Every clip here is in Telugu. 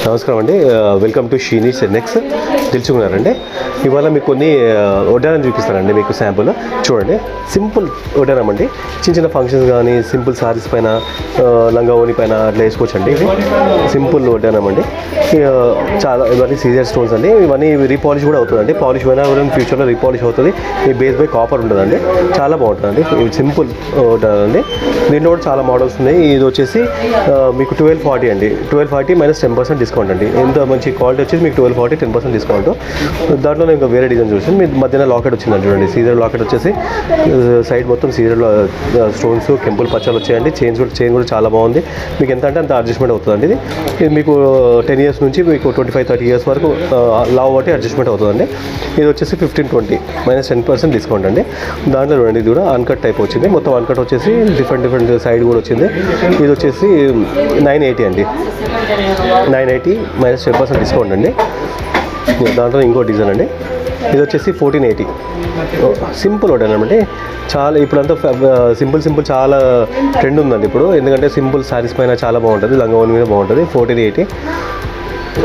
నమస్కారం అండి. వెల్కమ్ టు షీనీ సెన్నెక్స్. తెలుసుకున్నారండి. ఇవాళ మీకు కొన్ని వడ్డానం చూపిస్తానండి. మీకు శాంపుల్ చూడండి. సింపుల్ వడ్డానం అండి. చిన్న చిన్న ఫంక్షన్స్ కానీ సింపుల్ సారీస్ పైన లంగా ఓని పైన అట్లా వేసుకోవచ్చండి. ఇది సింపుల్ వడ్డానం అండి. చాలా ఇవన్నీ సీజర్ స్టోన్స్ అండి. ఇవన్నీ రీపాలిష్ కూడా అవుతుందండి. పాలిష్ అయినా కూడా ఫ్యూచర్లో రీపాలిష్ అవుతుంది. ఈ బేస్ బై కాపర్ ఉంటుందండి. చాలా బాగుంటుందండి. ఇవి సింపుల్ వడ్డానం అండి. దీంట్లో కూడా చాలా మోడల్స్ ఉన్నాయి. ఇది వచ్చేసి మీకు 1240 అండి. 1240 మైనస్ 10% డిస్కౌంట్ అండి. ఎంత మంచి క్వాలిటీ వచ్చేసి మీకు 1240 10% డిస్కౌంట్. దాంట్లో ఇంకా వేరే డిజైన్ చూసి మీ మధ్యన లాకెట్ వచ్చిందండి. చూడండి, సీజర్ లాకెట్ వచ్చేసి సైడ్ మొత్తం సీజర్లో స్టోన్స్ కెంపుల్ పచ్చలు వచ్చాయండి. చైన్ కూడా చాలా బాగుంది. మీకు ఎంత అంటే అంత అడ్జస్ట్మెంట్ అవుతుందండి. ఇది మీకు 10 ఇయర్స్ నుంచి మీకు 25-30 ఇయర్స్ వరకు లావ్ బట్టి అడ్జస్ట్మెంట్ అవుతుందండి. ఇది వచ్చేసి 1520 మైనస్ 10% డిస్కౌంట్ అండి. దాంట్లో చూడండి, ఇది కూడా అన్కట్ టైప్ వచ్చింది. మొత్తం అన్కట్ వచ్చేసి డిఫరెంట్ సైడ్ కూడా వచ్చింది. ఇది వచ్చేసి 980 అండి. 980 మైనస్ 10% డిస్కౌంట్ అండి. దాంట్లో ఇంకో డిజైన్ అండి. ఇది వచ్చేసి 1480. సింపుల్ వడ్డానం అండి. చాలా ఇప్పుడంతా సింపుల్ చాలా ట్రెండ్ ఉందండి ఇప్పుడు. ఎందుకంటే సింపుల్ శారీస్ పైన చాలా బాగుంటుంది. లంగావోని మీద బాగుంటుంది. 1480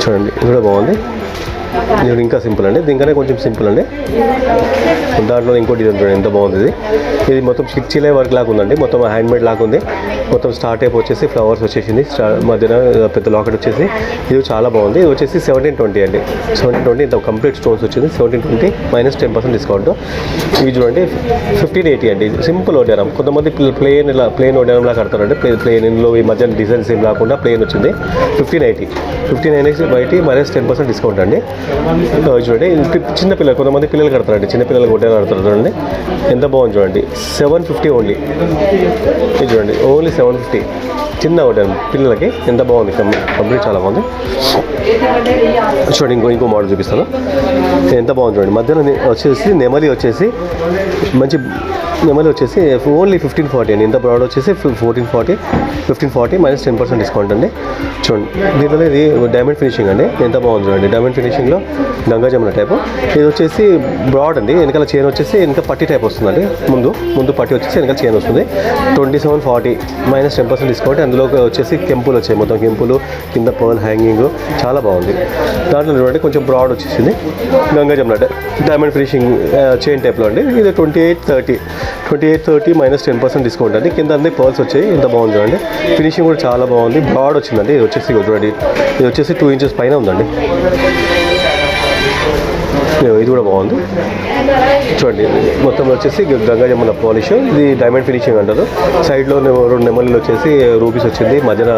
చూడండి. ఇది కూడా బాగుంది. ఇది ఇంకా సింపుల్ అండి. దీనికనే కొంచెం సింపుల్ అండి. దాంట్లో ఇంకో డిజైన్ చూడండి, ఎంత బాగుంది. ఇది మొత్తం చిలే వర్క్ లాగా ఉందండి. మొత్తం హ్యాండ్మేడ్ లాగా ఉంది. మొత్తం స్టార్ టైప్ వచ్చేసి ఫ్లవర్స్ వచ్చేసింది. మధ్యన పెద్ద లాకెట్ వచ్చేసి ఇది చాలా బాగుంది. ఇది వచ్చేసి 1720 అండి. 1720 ఇంత కంప్లీట్ స్టోన్స్ వచ్చింది. 1720 మైనస్ 10% డిస్కౌంట్. ఇది చూడండి 1580 అండి. సింపుల్ వడ్డానం. కొంతమంది ప్లెయిన్ వడ్డానం లాగా కడతారండి. ప్లెయిన్ ఇందులో ఈ మధ్య డిజైన్స్ ఏం లేకుండా ప్లెయిన్ వచ్చింది. 1580 మైనస్ 10% డిస్కౌంట్ అండి. చూడండి, చిన్న పిల్లలు కొంతమంది పిల్లలు కడతారండి. చిన్న పిల్లలు వడ్డానం కడతారు. చూడండి ఎంత బాగుంది. చూడండి 750 ఓన్లీ. ఇది చూడండి ఓన్లీ 750. చిన్న వడ్డానం పిల్లలకి ఎంత బాగుంది. కంప్లీట్ చాలా బాగుంది. చూడండి, ఇంకో మోడల్ చూపిస్తాను. ఎంత బాగుంది చూడండి. మధ్యలో వచ్చేసి నెమలి వచ్చేసి మంచి నెమలి వచ్చేసి ఓన్లీ 1540 అండి. ఇంత బ్రాడ్ వచ్చేసి 1540 మైనస్ 10% డిస్కౌంట్ అండి. చూడండి, దీంట్లో ఇది డైమండ్ ఫినిషింగ్ అండి. ఎంత బాగుంది చూడండి. డైమండ్ ఫినిషింగ్లో గంగా జమున టైపు. ఇది వచ్చేసి బ్రాడ్ అండి. వెనకాల చైన్ వచ్చేసి వెనక పట్టి టైప్ వస్తుందండి. ముందు పట్టి వచ్చేసి వెనకాల చైన్ వస్తుంది. 2740 మైనస్ 10% డిస్కౌంట్. అందులో వచ్చేసి కెంపులు వచ్చాయి. మొత్తం కెంపులు కింద పర్ల్ హ్యాంగింగ్ చాలా బాగుంది. దాంట్లో చూడండి కొంచెం బ్రాడ్ వచ్చేసింది. Ganga Jamuna diamond finishing chain టైప్లో అండి. ఇది 2830 మైనస్ 10% డిస్కౌంట్ అండి. కింద అన్ని పర్ల్స్ వచ్చాయి. ఎంత బాగుంది చూడండి. ఫినిషింగ్ కూడా చాలా బాగుంది. బ్రాడ్ వచ్చిందండి. ఇది వచ్చేసి చూడండి, ఇది వచ్చేసి 2 ఇంచెస్ పైన ఉందండి. ఇది కూడా బాగుంది. చూడండి, మొత్తం వచ్చేసి గంగా జమున పాలిష్. ఇది డైమండ్ ఫినిషింగ్ అంటారు. సైడ్లో 2 నెమళ్ళు వచ్చేసి రూబీస్ వచ్చింది. మధ్యన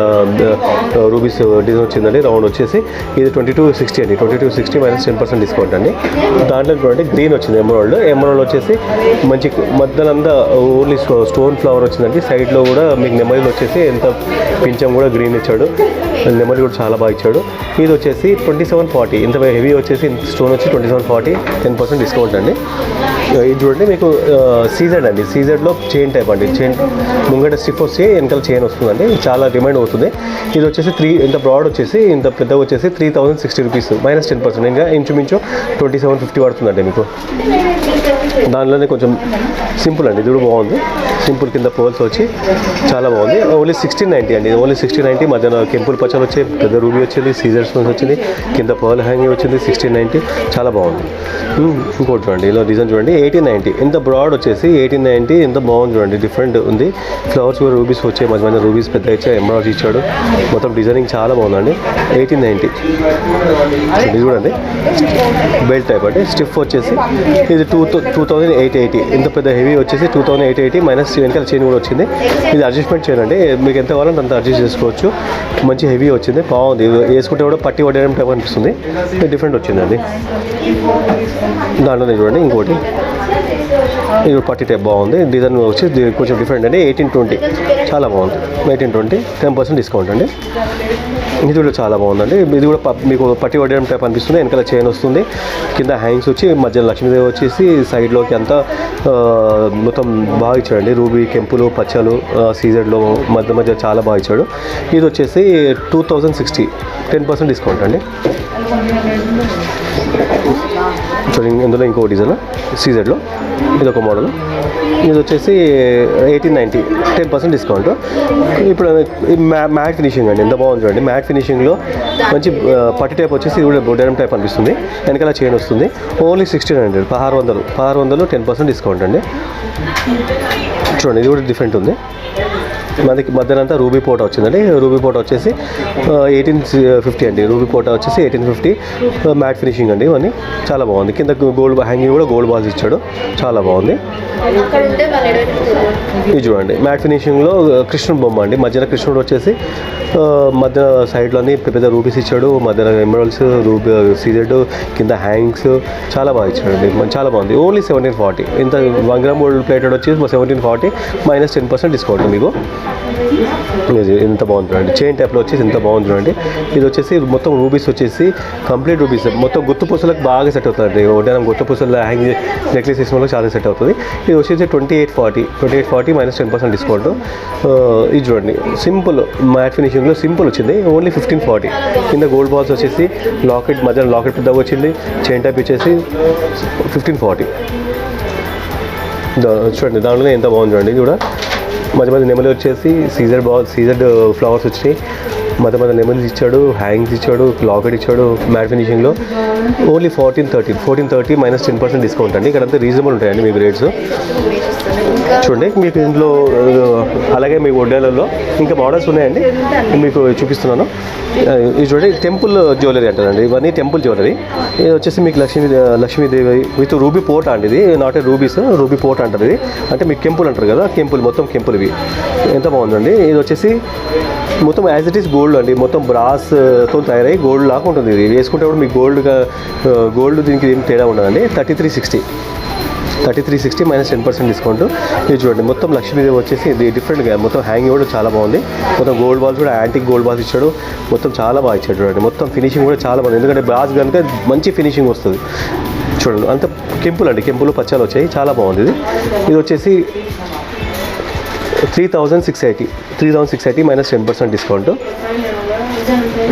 రూబీస్ డిజైన్ వచ్చిందండి. రౌండ్ వచ్చేసి ఇది 2260 అండి. 2260 మైనస్ 10% డిస్కౌంట్ అండి. దాంట్లో చూడండి గ్రీన్ వచ్చింది. ఎమరాల్డ్ వచ్చేసి మంచి మధ్యనంతా ఓన్లీ స్టోన్ ఫ్లవర్ వచ్చిందండి. సైడ్లో కూడా మీకు నెమలిలు వచ్చేసి ఎంత పింఛం కూడా గ్రీన్ ఇచ్చాడు. నెమలి కూడా చాలా బాగా ఇచ్చాడు. ఇది వచ్చేసి 2740. ఇంత హెవీ వచ్చేసి స్టోన్ వచ్చి 2740 10% డిస్కౌంట్ అండి. ఇది చూడండి మీకు సీజెడ్ అండి. సీజెడ్లో చైన్ టైప్ అండి. చైన్ ముంగట స్టిఫ్ వస్తే వెనకాల చైన్ వస్తుందండి. చాలా డిమాండ్ అవుతుంది. ఇది వచ్చేసి ఇంత బ్రాడ్ వచ్చేసి ఇంత పెద్దగా వచ్చేసి 3060 రూపీస్ మైనస్ 10%. ఇంకా ఇంచుమించు 2750 పడుతుందండి మీకు. దానిలోనే కొంచెం సింపుల్ అండి. ఇది కూడా బాగుంది. సింపుల్ కింద పోల్స్ వచ్చి చాలా బాగుంది. ఓన్లీ 1690 అండి. ఓన్లీ 1690 మధ్యన కెంపుల్ పచ్చలు వచ్చాయి. పెద్ద రూబీ వచ్చింది. సీజర్ స్టోన్స్ వచ్చింది. కింద పర్ల్ హ్యాంగింగ్ వచ్చింది. 1690 చాలా బాగుంది. ఇంకోటి చూడండి, ఇలా డిజైన్ చూడండి 1890. ఇంత బ్రాడ్ వచ్చేసి 1890. ఎంత బాగుంది చూడండి. డిఫరెంట్ ఉంది. ఫ్లవర్స్ కూడా రూబీస్ వచ్చాయి. మధ్య రూబీస్ పెద్ద ఇచ్చాయి. ఎంబ్రాయిడరీ ఇచ్చాడు. మొత్తం డిజైనింగ్ చాలా బాగుందండి. 1890. ఇది చూడండి బెల్ట్ టైప్ అంటే స్టిఫ్ వచ్చేసి ఇది 2880. ఇంత పెద్ద హెవీ వచ్చేసి 2880 మైనస్ వెనకాల చైన్ కూడా వచ్చింది. ఇది అడ్జస్ట్మెంట్ చేయండి. మీకు ఎంత కావాలంటే అంత అడ్జస్ట్ చేసుకోవచ్చు. మంచి హెవీ వచ్చింది. బాగుంది. వేసుకుంటే కూడా పట్టి వడ్డేయడం టైప్ అనిపిస్తుంది. డిఫరెంట్ వచ్చిందండి. దాంట్లో చూడండి ఇంకోటి ఇది పట్టి టైప్ బాగుంది. డిజైన్ వచ్చి కొంచెం డిఫరెంట్ అండి. 1820 చాలా బాగుంది. 1820 10% డిస్కౌంట్ అండి. ఇది కూడా చాలా బాగుందండి. ఇది కూడా మీకు పట్టి వడ్డేయడం టైప్ అనిపిస్తుంది. వెనకాల చైన్ వస్తుంది. కింద హ్యాంగ్స్ వచ్చి మధ్య లక్ష్మీదేవి వచ్చేసి సైడ్లోకి అంతా మొత్తం బాగా ఇచ్చాడండి. రూబీ కెంపులు పచ్చలు సీజెడ్లో మధ్య చాలా బాగా ఇచ్చాడు. ఇది వచ్చేసి 2060 10% డిస్కౌంట్ అండి. చూడండి ఇందులో ఇంకో డిజైన్ సీజెడ్లో ఇది ఒక మోడల్. ఇది వచ్చేసి 1890, 10% డిస్కౌంట్. ఇప్పుడు మ్యాట్ ఫినిషింగ్ అండి, ఎంత బాగుంది చూడండి. మ్యాట్ ఫినిషింగ్లో మంచి పట్టి టైప్ వచ్చేసి ఇది కూడా డెనిమ్ టైప్ అనిపిస్తుంది. వెనకాల చైన్ వస్తుంది. ఓన్లీ 1600, 1600, 10% డిస్కౌంట్ అండి. చూడండి ఇది కూడా డిఫరెంట్ ఉంది. మనకి మధ్యన అంతా రూబీ పోటా వచ్చిందండి. రూబీ పోటా వచ్చేసి 1850 అండి. రూబీ పోటా వచ్చేసి 1850. మ్యాట్ ఫినిషింగ్ అండి. ఇవన్నీ చాలా బాగుంది. కింద గోల్డ్ హ్యాంగింగ్ కూడా గోల్డ్ బాల్స్ ఇచ్చాడు, చాలా బాగుంది. ఇది చూడండి మ్యాట్ ఫినిషింగ్లో కృష్ణుడు బొమ్మ అండి. మధ్యన కృష్ణుడు వచ్చేసి మధ్య సైడ్లో అన్ని పెద్ద రూబీస్ ఇచ్చాడు. మధ్యన ఎమరాల్డ్స్, రూబీ సీజెడ్, కింద హ్యాంగ్స్ చాలా బాగా ఇచ్చాడండి. చాలా బాగుంది. ఓన్లీ 1740. ఇంత 1 గ్రామ్ గోల్డ్ ప్లేటెడ్ వచ్చేసి 1740 -10% డిస్కౌంట్ మీకు. ఇంత బాగుంది చూడండి. చైన్ టైప్లో వచ్చేసి ఇంత బాగుంది చూడండి. ఇది వచ్చేసి మొత్తం రూబీస్ వచ్చేసి కంప్లీట్ రూబీస్, మొత్తం గుత్తు పూసలకు బాగా సెట్ అవుతుంది. ఒకటే గుత్తు పూసలు హ్యాంగ్ నెక్లెస్ వేసిన వాళ్ళకి చాలా సెట్ అవుతుంది. ఇది వచ్చేసి 2840 -10% డిస్కౌంట్. ఇది చూడండి సింపుల్ మ్యాట్ ఫినిషింగ్లో సింపుల్ వచ్చింది. ఓన్లీ 1540. కింద గోల్డ్ బాల్స్ వచ్చేసి లాకెట్, మధ్యలో లాకెట్ పెద్దగా వచ్చింది. చైన్ టైప్ వచ్చేసి 1540 చూడండి. దాంట్లోనే ఎంత బాగుంది చూడండి. ఇది కూడా మధ్య మధ్య నెమలి వచ్చేసి సీజెడ్ ఫ్లవర్స్ వచ్చినాయి. మధ్య మధ్య నెమల్స్ ఇచ్చాడు, హ్యాంగ్స్ ఇచ్చాడు, లాకెట్ ఇచ్చాడు. మ్యాట్ ఫినిషింగ్లో ఓన్లీ 1430 -10% డిస్కౌంట్ అండి. ఇక్కడ అంతా రీజనబుల్ ఉంటాయండి మీకు రేట్స్. చూడండి మీకు ఇంట్లో అలాగే మీ వడ్డాలలో ఇంకా మోడల్స్ ఉన్నాయండి, మీకు చూపిస్తున్నాను. ఇది చూడండి టెంపుల్ జ్యువెలరీ అంటారండి. ఇవన్నీ టెంపుల్ జ్యువెలరీ. ఇది వచ్చేసి మీకు లక్ష్మీదేవి విత్ రూబీ పోర్ట్ అండి. ఇది not a rubies, ruby port అంటారు. ఇది అంటే మీకు కెంపుల్ అంటారు కదా, కెంపుల్, మొత్తం కెంపుల్ ఇవి. ఎంత బాగుందండి. ఇది వచ్చేసి మొత్తం యాజ్ ఇట్ ఈస్ గోల్డ్ అండి. మొత్తం బ్రాస్తో తయారయ్యి గోల్డ్ లాగా ఉంటుంది. ఇది వేసుకుంటే కూడా మీకు గోల్డ్ దీనికి ఏం తేడా ఉండదండి. 3360 -10% డిస్కౌంట్. ఇది చూడండి మొత్తం లక్ష్మీదేవి వచ్చేసి ఇది డిఫరెంట్గా మొత్తం హ్యాంగింగ్ కూడా చాలా బాగుంది. మొత్తం గోల్డ్ బాల్స్ కూడా యాంటిక్ గోల్డ్ బాల్స్ ఇచ్చాడు. మొత్తం చాలా బాగా ఇచ్చాడు చూడండి. మొత్తం ఫినిషింగ్ కూడా చాలా బాగుంది. ఎందుకంటే బ్రాస్ కనుక మంచి ఫినిషింగ్ వస్తుంది. చూడండి అంత కెంపుల్ అండి, కెంపులు పచ్చాలు వచ్చాయి, చాలా బాగుంది. ఇది వచ్చేసి 3680 -10% డిస్కౌంట్.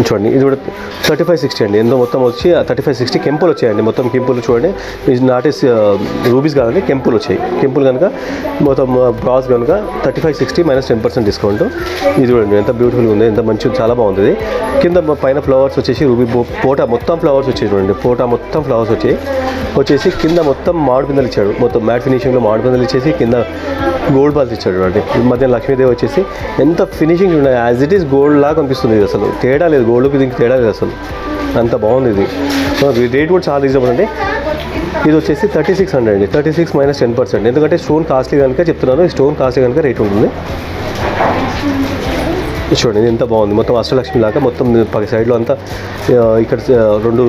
చూడండి ఇది కూడా 3560 అండి. ఎంతో మొత్తం వచ్చి 3560 కెంపులు వచ్చాయండి. మొత్తం కెంపులు చూడండి. ఇది నాట్ రూబీస్ కాదండి, కెంపులు వచ్చాయి. కెంపులు కనుక మొత్తం బ్రాస్ కనుక 3560 -10% డిస్కౌంట్. ఇది చూడండి ఎంత బ్యూటిఫుల్గా ఉంది, ఎంత మంచిగా చాలా బాగుంది. కింద పైన ఫ్లవర్స్ వచ్చేసి రూబీ పోటా మొత్తం ఫ్లవర్స్ వచ్చాయి చూడండి. పోటా మొత్తం ఫ్లవర్స్ వచ్చేసి కింద మొత్తం మామిడి పిందెలు ఇచ్చాడు. మొత్తం మ్యాట్ ఫినిషింగ్లో మామిడి పిందెలు ఇచ్చేసి కింద గోల్డ్ బాల్స్ ఇచ్చాడు చూడండి. మధ్య లక్ష్మీదేవి వచ్చేసి ఎంత ఫినిషింగ్ ఉన్నాయి. యాజ్ ఇట్ ఈస్ గోల్డ్ లాగా కనిపిస్తుంది. ఇది అసలు తేడా లేదు, గోల్డ్కి దీనికి తేడా లేదు అసలు, అంత బాగుంది ఇది. రేట్ కూడా చాలా రీజనబుల్ అండి. ఇది వచ్చేసి 3600 అండి. 36 -10%. ఎందుకంటే స్టోన్ కాస్ట్లీ కనుక చెప్తున్నాను. స్టోన్ కాస్ట్లీ కనుక రేట్ ఉంటుంది. చూడండి ఇది ఎంత బాగుంది. మొత్తం అష్టలక్ష్మి లాగా మొత్తం సైడ్లో అంతా ఇక్కడ 2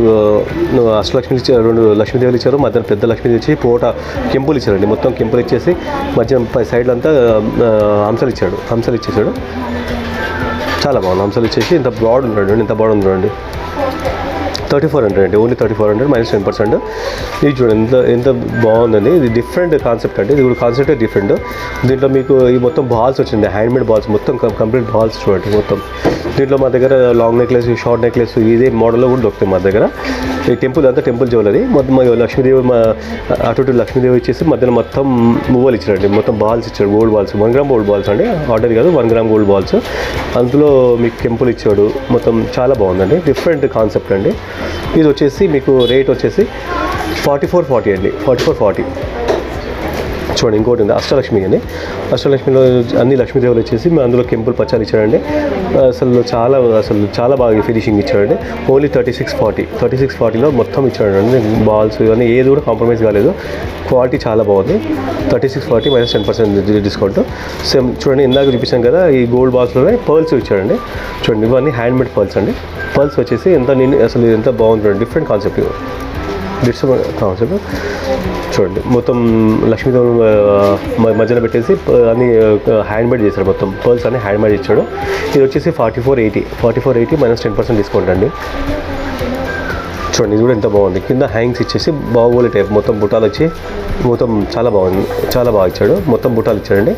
అష్టలక్ష్మిలు ఇచ్చారు, 2 లక్ష్మీదేవులు ఇచ్చారు. మధ్యన పెద్ద లక్ష్మీదేవి ఇచ్చి పోటా కెంపులు ఇచ్చారండి. మొత్తం కెంపులు ఇచ్చేసి మధ్య సైడ్లో అంతా హంసలు ఇచ్చేసాడు. చాలా బాగుంది. హంసలు ఇచ్చేసి ఇంత బ్రాడ్ ఉన్నాడు, ఇంత బాగుంది చూడండి. 3400 అండి. ఓన్లీ 3400 -10%. ఇది చూడండి ఎంత బాగుందండి. ఇది డిఫరెంట్ కాన్సెప్ట్ అండి. ఇది కూడా కాన్సెప్టే డిఫరెంట్. దీంట్లో మీకు ఈ మొత్తం బాల్స్ వచ్చింది, హ్యాండ్మేడ్ బాల్స్, మొత్తం కంప్లీట్ బాల్స్ చూడండి. మొత్తం దీంట్లో మా దగ్గర లాంగ్ నెక్లెస్, షార్ట్ నెక్లెస్ ఇదే మోడల్లో కూడా దొరుకుతాయి మా దగ్గర. ఈ టెంపుల్ అంతా టెంపుల్ జ్యువెలరీ. మొత్తం లక్ష్మీదేవి అటు లక్ష్మీదేవి ఇచ్చేసి మధ్యన మొత్తం మువ్వలు ఇచ్చారండి. మొత్తం బాల్స్ ఇచ్చాడు, gold balls, 1 gram gold balls అండి. ఆర్డర్ కాదు, 1 గ్రామ్ గోల్డ్ బాల్స్. అందులో మీకు కెంపుల్ ఇచ్చాడు. మొత్తం చాలా బాగుందండి, డిఫరెంట్ కాన్సెప్ట్ అండి. ఇది వచ్చేసి మీకు రేట్ వచ్చేసి 4440 అండి. 4440. చూడండి ఇంకోటి ఉంది అష్టలక్ష్మి అని. అష్టలక్ష్మిలో అన్ని లక్ష్మీదేవులు వచ్చేసి అందులో కెంపుల్ పచ్చాలు ఇచ్చాడండి. అసలు చాలా బాగా ఫినిషింగ్ ఇచ్చాడండి. ఓన్లీ 3640లో మొత్తం ఇచ్చాడండి. బాల్స్ ఇవన్నీ ఏది కూడా కాంప్రమైజ్ కాలేదు. క్వాలిటీ చాలా బాగుంది. 3640 -10% డిస్కౌంట్. సేమ్ చూడండి ఇందాక చూపించాను కదా, ఈ గోల్డ్ బాల్స్లోనే పర్ల్స్ ఇచ్చాడండి. చూడండి ఇవన్నీ హ్యాండ్మేడ్ పర్ల్స్ అండి. పర్ల్స్ వచ్చేసి అసలు ఎంత బాగుంది చూడండి. డిఫరెంట్ కాన్సెప్ట్ చూడండి. మొత్తం లక్ష్మీదేవి మధ్యలో పెట్టేసి అన్ని హ్యాండ్మేడ్ చేశాడు. మొత్తం పర్ల్స్ అన్ని హ్యాండ్మేడ్ ఇచ్చాడు. ఇది వచ్చేసి 4480 -10% డిస్కౌంట్ అండి. చూడండి ఇది కూడా ఎంత బాగుంది. కింద హ్యాంగ్స్ ఇచ్చేసి బాగోలే టైప్ మొత్తం బుట్టాలు వచ్చి మొత్తం చాలా బాగుంది, చాలా బాగా ఇచ్చాడు. మొత్తం బుట్టాలు ఇచ్చాడండి,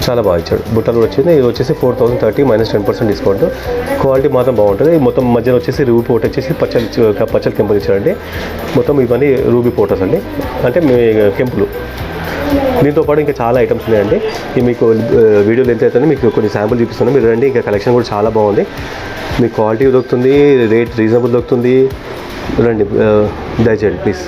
చాలా బాగా ఇచ్చాడు. బుట్టలు కూడా వచ్చింది. ఇది వచ్చేసి 4030 -10% డిస్కౌంట్. క్వాలిటీ మాత్రం బాగుంటుంది. మొత్తం మధ్యలో వచ్చేసి రూబీ పోట వచ్చేసి పచ్చలు కెంపులు ఇచ్చాడండి. మొత్తం ఇవన్నీ రూబీ పోటర్స్ అండి, అంటే మీ కెంపులు దీంతో పాటు ఇంకా చాలా ఐటమ్స్ ఉన్నాయండి. ఇవి మీకు వీడియో లెంత్ అయితే మీకు కొన్ని శాంపుల్ చూపిస్తున్నాను, మీరు రండి. ఇంకా కలెక్షన్ కూడా చాలా బాగుంది, మీకు క్వాలిటీ దొరుకుతుంది, రేట్ రీజనబుల్ దొరుకుతుంది. రండి, దయచేయండి ప్లీజ్.